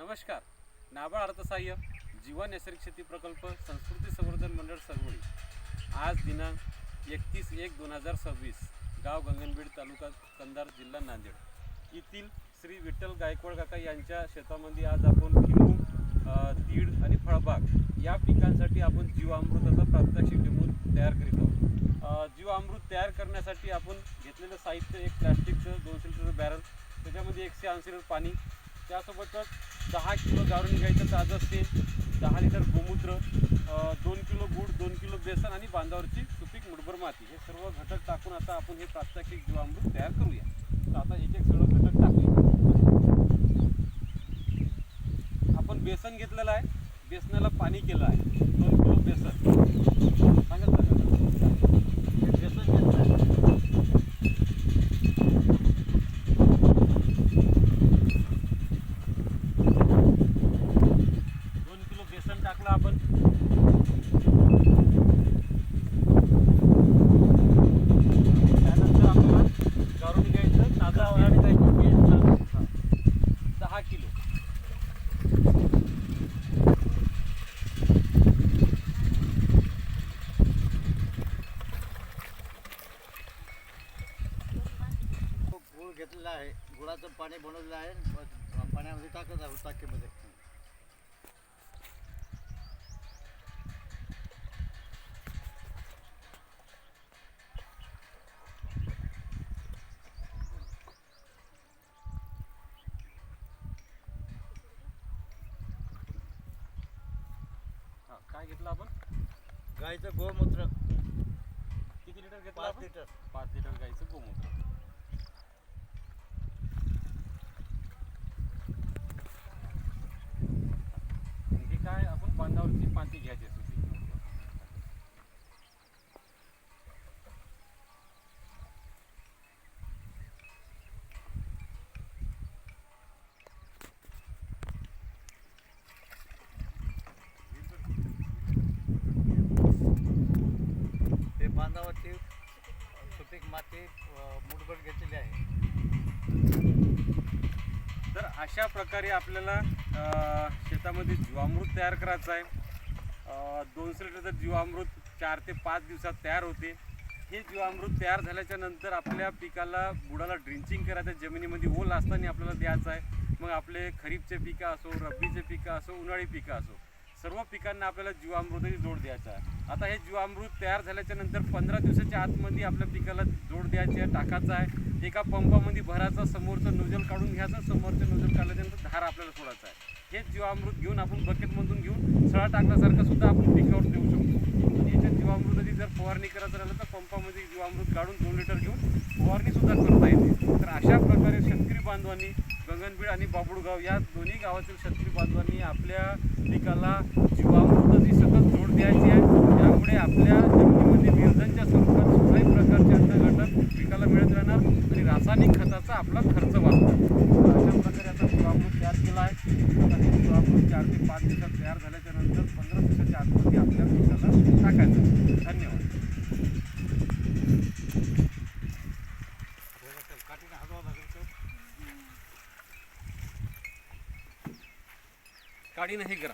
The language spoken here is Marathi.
नमस्कार. नाबार्ड अर्थसहाय्य जीवन नैसर्गिक शेती प्रकल्प संस्कृती संवर्धन मंडळ सरवळी आज दिनांक 31/1/2026 गाव गंगनबीड तालुका कंधार जिल्हा नांदेड येथील श्री विठ्ठल गायकवाड काका यांच्या शेतामध्ये आज आपण किनू तीळ आणि फळबाग या पिकांसाठी आपण जीवामृताचा प्रात्यक्षिक डेमो तयार करीत आहोत. जीवामृत तयार करण्यासाठी आपण घेतलेलं साहित्य एक प्लॅस्टिकचं 200 लिटर बॅरल, त्याच्यामध्ये 180 लिटर पाणी, त्यासोबतच 10 किलो गावरून घ्यायचं ताजं तेल, 10 लिटर गोमूत्र, 2 किलो गूळ, 2 किलो बेसन आणि बांधावरची सुपीक मुठभर माती हे सर्व घटक टाकून आता आपण हे प्रात्यक्षिक जीवामृत तयार करूया. तर आता एक एक सगळं घटक टाकूया. आपण बेसन घेतलेलं आहे, बेसनाला पाणी केलं आहे, 2 किलो बेसन सांगितलं बेसन घेतलं आहे. टाकलं आपण. त्यानंतर आपल्याला गारून घ्यायचं ताजा आणि काही 10 किलो. गूळ घेतलेला आहे, गुळाचं पाणी बनवलेलं आहे, पाण्यामध्ये टाकत आहोत टाकीमध्ये. काय घेतलं आपण? गाईचं गोमूत्र. किती लिटर घेतलं? 5 लिटर. 5 लिटर गाईचं गोमूत्र. हे काय आपण बांधावरची माती घ्यायची असते. बांधावरची सुपीक माती मुठभर घेतलेली आहे. तर अशा प्रकारे आपल्याला शेतामध्ये जीवामृत तयार करायचं आहे. 200 लिटर जीवामृत 4 ते 5 दिवसात तयार होते. हे जीवामृत तयार झाल्याच्या नंतर आपल्या पिकाला बुडाला ड्रिंचिंग करायचं, जमिनीमध्ये ओल असताना आपल्याला द्यायचं आहे. मग आपले खरीपचे पिकं असो, रब्बीचे पिकं असो, उन्हाळी पिकं असो, सर्व पिकांना आपल्याला जीवामृताची जोड द्यायचा आहे. आता हे जीवामृत तयार झाल्याच्या नंतर 15 दिवसाच्या आतमध्ये आपल्या पिकाला जोड द्यायची आहे, टाकायचं आहे. एका पंपामध्ये भराचा, समोरचं नोजल काढून घ्यायचं, समोरचं नोजल काढल्यानंतर धार आपल्याला सोडायचं आहे. हे जीवामृत घेऊन आपण बकेटमधून घेऊन सळा टाकल्यासारखं सुद्धा आपण पिकावर देऊ शकतो. आणि याच्या जीवामृताची जर फवारणी करायचं राहिलं तर पंपामध्ये जीवामृत काढून 2 लिटर घेऊन फवारणीसुद्धा करता येते. तर अशा प्रकारे शेतकरी बांधवांनी गंगनबीड आणि बाबुळगाव या दोन्ही गावातील शेतकरी बांधवांनी आपल्या पिकाला जीवामृताची सतत जोड द्यायची आहे. त्यामुळे आपल्या जमिनीमध्ये निर्जनच्या स्वरूपात कुठल्याही प्रकारचे अन्नघटक पिकाला मिळत राहणार आणि रासायनिक खताचा आपला खर्च वाचणार. अशा प्रकारे आता जीवामृत तयार केला आहे. आता हे जीवामृत 4 ते 5 दिवसात तयार झाल्याच्या नंतर 15 दिवसाच्या आतमध्ये आपल्या पिकाला टाकायचं. धन्यवाद. काढी नाही करा.